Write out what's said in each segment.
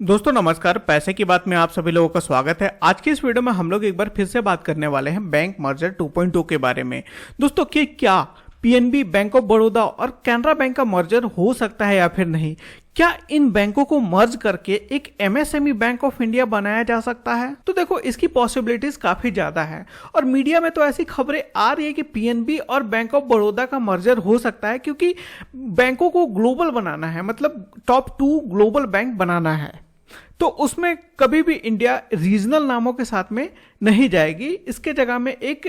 दोस्तों नमस्कार। पैसे की बात में आप सभी लोगों का स्वागत है। आज की इस वीडियो में हम लोग एक बार फिर से बात करने वाले हैं बैंक मर्जर 2.2 के बारे में। दोस्तों कि क्या पीएनबी, बैंक ऑफ बड़ौदा और कैनरा बैंक का मर्जर हो सकता है या फिर नहीं? क्या इन बैंकों को मर्ज करके एक एमएसएमई बैंक ऑफ इंडिया बनाया जा सकता है? तो देखो, इसकी पॉसिबिलिटीज काफी ज्यादा है और मीडिया में तो ऐसी खबरें आ रही है कि पीएनबी और बैंक ऑफ बड़ौदा का मर्जर हो सकता है, क्योंकि बैंकों को ग्लोबल बनाना है, मतलब टॉप 2 ग्लोबल बैंक बनाना है। तो उसमें कभी भी इंडिया रीजनल नामों के साथ में नहीं जाएगी। इसके जगह में एक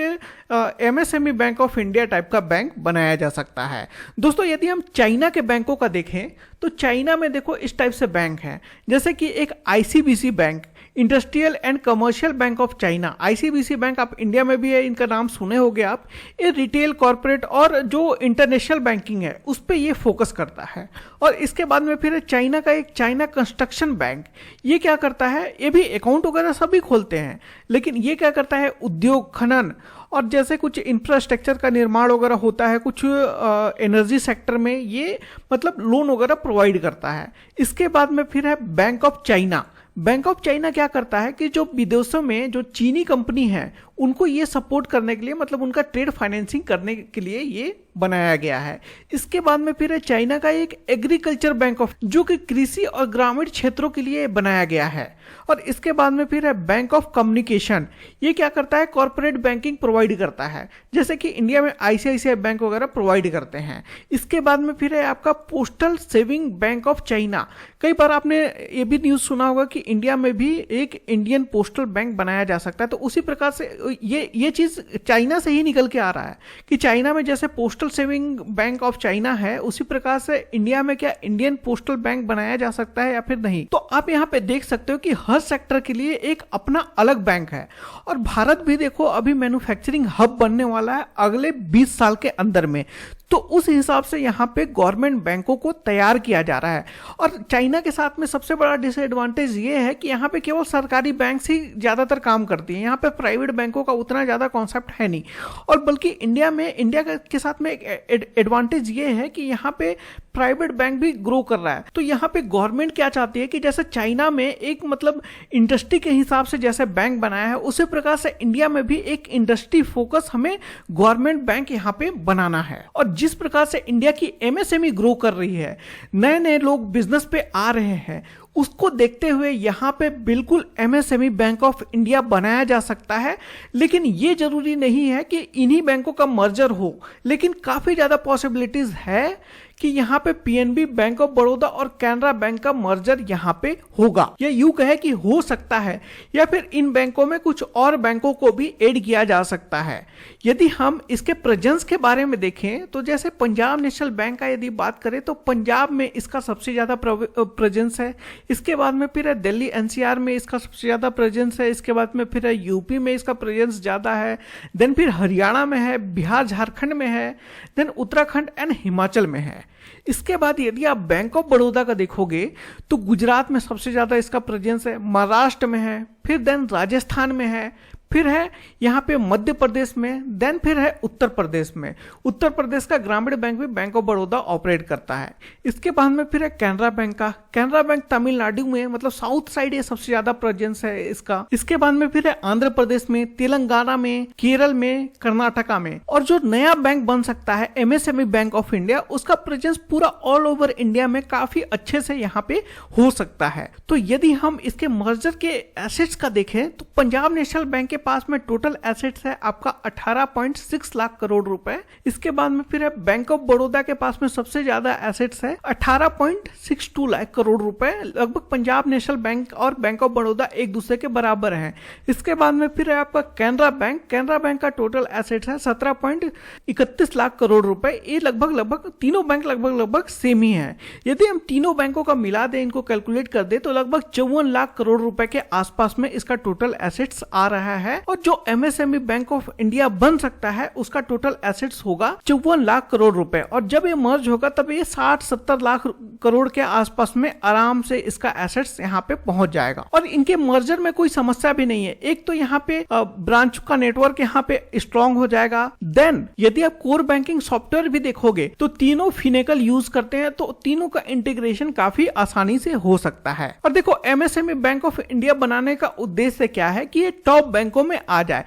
MSME bank of India type का बैंक बनाया जा सकता है। दोस्तों यदि हम चाइना के बैंकों का देखें तो चाइना में देखो इस टाइप से बैंक हैं, जैसे कि एक ICBC bank, industrial and commercial bank of China. ICBC bank आप इंडिया में भी है, इनका नाम सुने होंगे आप। ये रिटेल, कॉर्पोरेट और जो इंटरनेशनल बैंकिंग है उस पर ये फोकस करता है। और इसके बाद में फिर चाइना का एक चाइना कंस्ट्रक्शन बैंक। ये क्या करता है, ये भी अकाउंट वगैरह सभी खोलते हैं, लेकिन ये क्या करता है, उद्योग, खनन और जैसे कुछ इंफ्रास्ट्रक्चर का निर्माण वगैरह होता है, कुछ एनर्जी सेक्टर में ये मतलब लोन वगैरह प्रोवाइड करता है। इसके बाद में फिर है bank of China. Bank of China क्या करता है कि जो विदेशों में जो चीनी कंपनी है उनको ये सपोर्ट करने के लिए, मतलब उनका ट्रेड फाइनेंसिंग करने के लिए ये बनाया गया है। इसके बाद में फिर है चाइना का एक एग्रीकल्चर बैंक ऑफ, जो कि कृषि और ग्रामीण क्षेत्रों के लिए बनाया गया है। और इसके बाद में फिर है बैंक ऑफ कम्युनिकेशन। ये क्या करता है, कॉर्पोरेट बैंकिंग प्रोवाइड करता है, जैसे कि इंडिया में आईसीआईसीआई बैंक वगैरह प्रोवाइड करते हैं। इसके बाद में फिर है आपका postal saving bank of China. कई बार आपने ये भी न्यूज सुना होगा कि इंडिया में भी एक इंडियन पोस्टल बैंक बनाया जा सकता है। तो उसी प्रकार से ये चीज चाइना से ही निकल के आ रहा है कि चाइना में जैसे postal saving bank of China है, उसी प्रकार से इंडिया में क्या इंडियन पोस्टल बैंक बनाया जा सकता है या फिर नहीं? तो आप यहाँ पे देख सकते हो कि हर सेक्टर के लिए एक अपना अलग बैंक है। और भारत भी देखो अभी मैन्युफैक्चरिंग हब बनने वाला है अगले 20 साल के अंदर में। तो उस हिसाब से यहाँ पे गवर्नमेंट बैंकों को तैयार किया जा रहा है। और चाइना के साथ में सबसे बड़ा डिसएडवांटेज ये है कि यहाँ पे केवल सरकारी बैंक ही ज्यादातर काम करती हैं, यहाँ पे प्राइवेट बैंकों का उतना ज्यादा कॉन्सेप्ट है नहीं। और बल्कि इंडिया के साथ में एक एडवांटेज ये है कि यहाँ पे प्राइवेट बैंक भी ग्रो कर रहा है। तो यहाँ पे गवर्नमेंट क्या चाहती है कि जैसे चाइना में एक मतलब इंडस्ट्री के हिसाब से जैसे बैंक बनाया है, उसी प्रकार से इंडिया में भी एक इंडस्ट्री फोकस हमें गवर्नमेंट बैंक यहाँ पे बनाना है। और जिस प्रकार से इंडिया की एमएसएमई ग्रो कर रही है, नए नए लोग बिजनेस पे आ रहे हैं, उसको देखते हुए यहाँ पे बिल्कुल एमएसएमई बैंक ऑफ इंडिया बनाया जा सकता है। लेकिन ये जरूरी नहीं है कि इन्हीं बैंकों का मर्जर हो, लेकिन काफी ज्यादा पॉसिबिलिटीज है कि यहाँ पे पीएनबी, बैंक ऑफ बड़ौदा और कैनरा बैंक का मर्जर यहाँ पे होगा। या यूं कहे कि हो सकता है, या फिर इन बैंकों में कुछ और बैंकों को भी ऐड किया जा सकता है। यदि हम इसके प्रेजेंस के बारे में देखें तो जैसे पंजाब नेशनल बैंक का यदि बात करें तो पंजाब में इसका सबसे ज्यादा प्रेजेंस है। इसके बाद में फिर है दिल्ली एनसीआर में इसका सबसे ज्यादा प्रेजेंस है। इसके बाद में फिर है यूपी में इसका प्रेजेंस ज्यादा है। देन फिर हरियाणा में है, बिहार, झारखंड में है, देन उत्तराखंड एंड हिमाचल में है। इसके बाद यदि आप बैंक ऑफ बड़ौदा का देखोगे तो गुजरात में सबसे ज्यादा इसका प्रेजेंस है, महाराष्ट्र में है, फिर देन राजस्थान में है, फिर है यहाँ पे मध्य प्रदेश में, देन फिर है उत्तर प्रदेश में। उत्तर प्रदेश का ग्रामीण बैंक भी बैंक ऑफ बड़ौदा ऑपरेट करता है। इसके बाद में फिर है कैनरा बैंक का। कैनरा बैंक तमिलनाडु में, मतलब साउथ साइड ये सबसे ज्यादा प्रेजेंस है इसका। इसके बाद में फिर है आंध्र प्रदेश में, तेलंगाना में, केरल में, कर्नाटका में। और जो नया बैंक बन सकता है एमएसएमई बैंक ऑफ इंडिया, उसका प्रेजेंस पूरा ऑल ओवर इंडिया में काफी अच्छे से यहाँ पे हो सकता है। तो यदि हम इसके मर्जर के एसेट्स का देखें तो पंजाब नेशनल बैंक के पास में टोटल एसेट्स है आपका 18.6 लाख करोड़ रुपए। इसके बाद में फिर है बैंक ऑफ बड़ौदा के पास में सबसे ज्यादा एसेट्स है 18.62 लाख करोड़ रुपए। लगभग पंजाब नेशनल बैंक और बैंक ऑफ बड़ौदा एक दूसरे के बराबर हैं। इसके बाद में फिर है आपका कैनरा बैंक। कैनरा बैंक का टोटल एसेट्स है 17.31 लाख करोड़ रुपए। ये लगभग तीनों बैंक लगभग सेम ही है। यदि हम तीनों बैंकों का मिला दें, इनको कैलकुलेट कर दे तो लगभग 54 लाख करोड़ रुपए के आसपास में इसका टोटल एसेट्स आ रहा है है और जो एमएसएमई बैंक ऑफ इंडिया बन सकता है उसका टोटल एसेट्स होगा 54 लाख करोड़ रुपए। और जब ये मर्ज होगा तब ये 60-70 लाख करोड़ के आसपास में आराम से इसका एसेट्स यहाँ पे पहुंच जाएगा। और इनके मर्जर में कोई समस्या भी नहीं है। एक तो यहाँ पे ब्रांच का नेटवर्क यहाँ पे स्ट्रांग हो जाएगा। देन यदि आप कोर बैंकिंग सॉफ्टवेयर भी देखोगे तो तीनों फिनेकल यूज करते हैं, तो तीनों का इंटीग्रेशन काफी आसानी से हो सकता है। और देखो एमएसएमई बैंक ऑफ इंडिया बनाने का उद्देश्य क्या है कि ये टॉप बैंकों में आ जाए।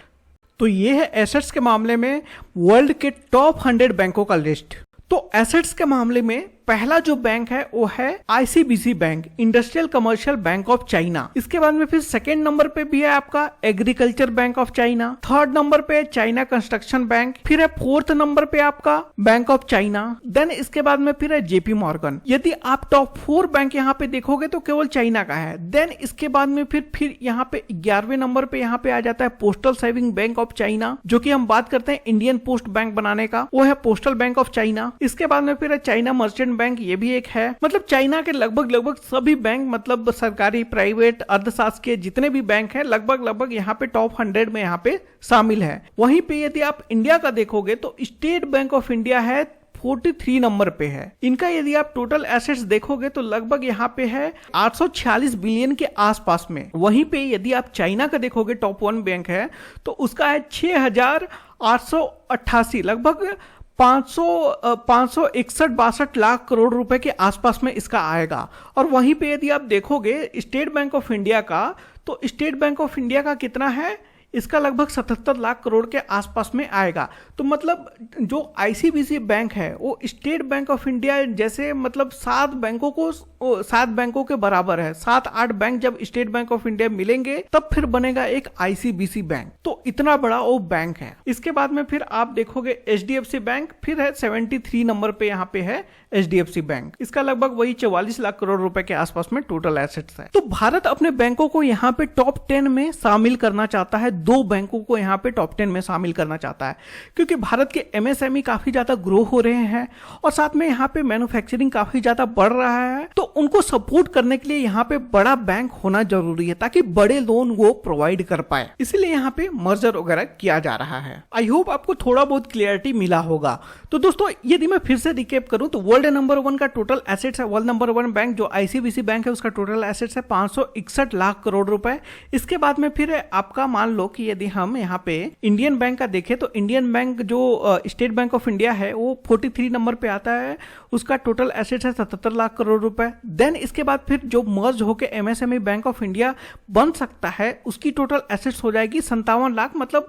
तो ये है एसेट्स के मामले में वर्ल्ड के टॉप 100 बैंकों का लिस्ट। तो एसेट्स के मामले में पहला जो बैंक है वो है ICBC bank, industrial commercial bank of China. इसके बाद में फिर सेकेंड नंबर पे भी है आपका agriculture bank of China, third number पे चाइना कंस्ट्रक्शन बैंक, फिर है फोर्थ नंबर पे आपका बैंक ऑफ चाइना, देन इसके बाद में फिर है जेपी मॉर्गन। यदि आप टॉप 4 बैंक यहाँ पे देखोगे तो केवल चाइना का है। देन इसके बाद में फिर यहाँ पे 11वें नंबर पे यहाँ पे आ जाता है postal saving bank of China, जो कि हम बात करते हैं इंडियन पोस्ट बैंक बनाने का, वो है पोस्टल बैंक ऑफ चाइना। इसके बाद में फिर है चाइना मर्चेंट बैंक, ये भी एक है। मतलब चाइना के लगभग सभी बैंक, मतलब सरकारी, प्राइवेट, अर्धशासकीय जितने भी बैंक हैं लगभग यहाँ पे टॉप 100 में यहाँ पे शामिल है। वहीं पे यदि आप इंडिया का देखोगे तो स्टेट बैंक ऑफ इंडिया है 43 नंबर पे है। इनका यदि आप टोटल एसेट्स देखोगे तो लगभग यहाँ पे है 846 बिलियन के आसपास में। वहीं पे यदि आप चाइना का देखोगे टॉप 1 बैंक है तो उसका है 6888, लगभग 561-62 लाख करोड़ रुपए के आसपास में इसका आएगा। और वहीं पे यदि आप देखोगे स्टेट बैंक ऑफ इंडिया का, तो स्टेट बैंक ऑफ इंडिया का कितना है, इसका लगभग 77 लाख करोड़ के आसपास में आएगा। तो मतलब जो आईसीबीसी बैंक है वो स्टेट बैंक ऑफ इंडिया जैसे मतलब 7 बैंकों के बराबर है। 7-8 बैंक जब स्टेट बैंक ऑफ इंडिया मिलेंगे तब फिर बनेगा एक आईसीबीसी बैंक। तो इतना बड़ा वो बैंक है। इसके बाद में फिर आप देखोगे एचडीएफसी बैंक, फिर है 73 नंबर पे यहाँ पे है एचडीएफसी बैंक। इसका लगभग वही 44 लाख करोड़ रुपए के आसपास में टोटल एसेट्स है। तो भारत अपने बैंकों को यहाँ पे टॉप 10 में शामिल करना चाहता है। 2 बैंकों को यहाँ पे टॉप 10 में शामिल करना चाहता है क्योंकि भारत के एमएसएमई काफी ज्यादा ग्रो हो रहे हैं और साथ में यहाँ पे मैन्युफैक्चरिंग काफी ज्यादा बढ़ रहा है। तो उनको सपोर्ट करने के लिए यहाँ पे बड़ा बैंक होना जरूरी है ताकि बड़े लोन वो प्रोवाइड कर पाए। इसीलिए यहाँ पे मर्जर वगैरह किया जा रहा है। आई होप आपको थोड़ा बहुत क्लियरिटी मिला होगा। तो दोस्तों यदि मैं फिर से रिकैप करूं तो वर्ल्ड नंबर 1 का टोटल एसेट्स है, वर्ल्ड नंबर 1 बैंक जो आईसीबीसी बैंक है उसका टोटल एसेट्स है 561 लाख करोड़ रुपए। इसके बाद में फिर आपका मान लो कि यदि हम यहाँ पे इंडियन बैंक का देखें तो इंडियन बैंक जो स्टेट बैंक ऑफ इंडिया है वो 43 नंबर पे आता है, उसका टोटल एसेट्स है 77 लाख करोड़ रुपए। देन इसके बाद फिर जो मर्ज होकर एमएसएमई बैंक ऑफ इंडिया बन सकता है उसकी टोटल एसेट्स हो जाएगी 57 लाख। मतलब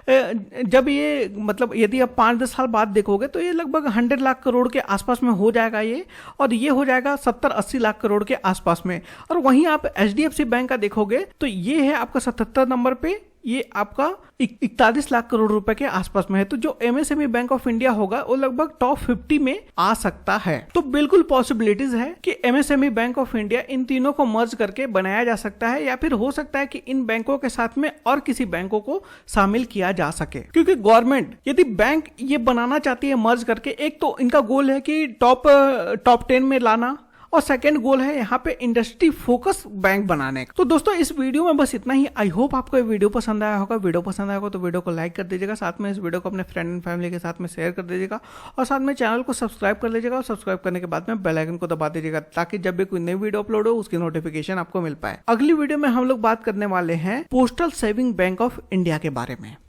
जब ये मतलब यदि आप 5-10 साल बाद देखोगे तो ये लगभग 100 लाख करोड़ के आसपास में हो जाएगा ये, और ये हो जाएगा 70-80 लाख करोड़ के आसपास में। और वहीं आप एचडीएफसी बैंक का देखोगे तो ये है आपका 77 नंबर पे, ये आपका 41 लाख करोड़ रुपए के आसपास में है। तो जो एमएसएमई बैंक ऑफ इंडिया होगा वो लगभग टॉप 50 में आ सकता है। तो बिल्कुल पॉसिबिलिटीज है कि MSME bank of India in तीनों को मर्ज करके बनाया जा सकता है, या फिर हो सकता है कि इन बैंकों के साथ में और किसी बैंकों को शामिल किया जा सके। क्योंकि गवर्नमेंट यदि बैंक ये बनाना चाहती है मर्ज करके, एक तो इनका गोल है कि टॉप 10 में लाना, और सेकंड गोल है यहाँ पे इंडस्ट्री फोकस बैंक बनाने का। तो दोस्तों इस वीडियो में बस इतना ही। आई होप आपको ये वीडियो पसंद आया होगा। वीडियो पसंद आया होगा तो वीडियो को लाइक कर दीजिएगा, साथ में इस वीडियो को अपने फ्रेंड एंड फैमिली के साथ में शेयर कर दीजिएगा, और साथ में चैनल को सब्सक्राइब कर लीजिएगा, और सब्सक्राइब करने के बाद में बेल आइकन को दबा दीजिएगा ताकि जब भी कोई नई वीडियो अपलोड हो उसकी नोटिफिकेशन आपको मिल पाए। अगली वीडियो में हम लोग बात करने वाले हैं postal saving bank of India के बारे में।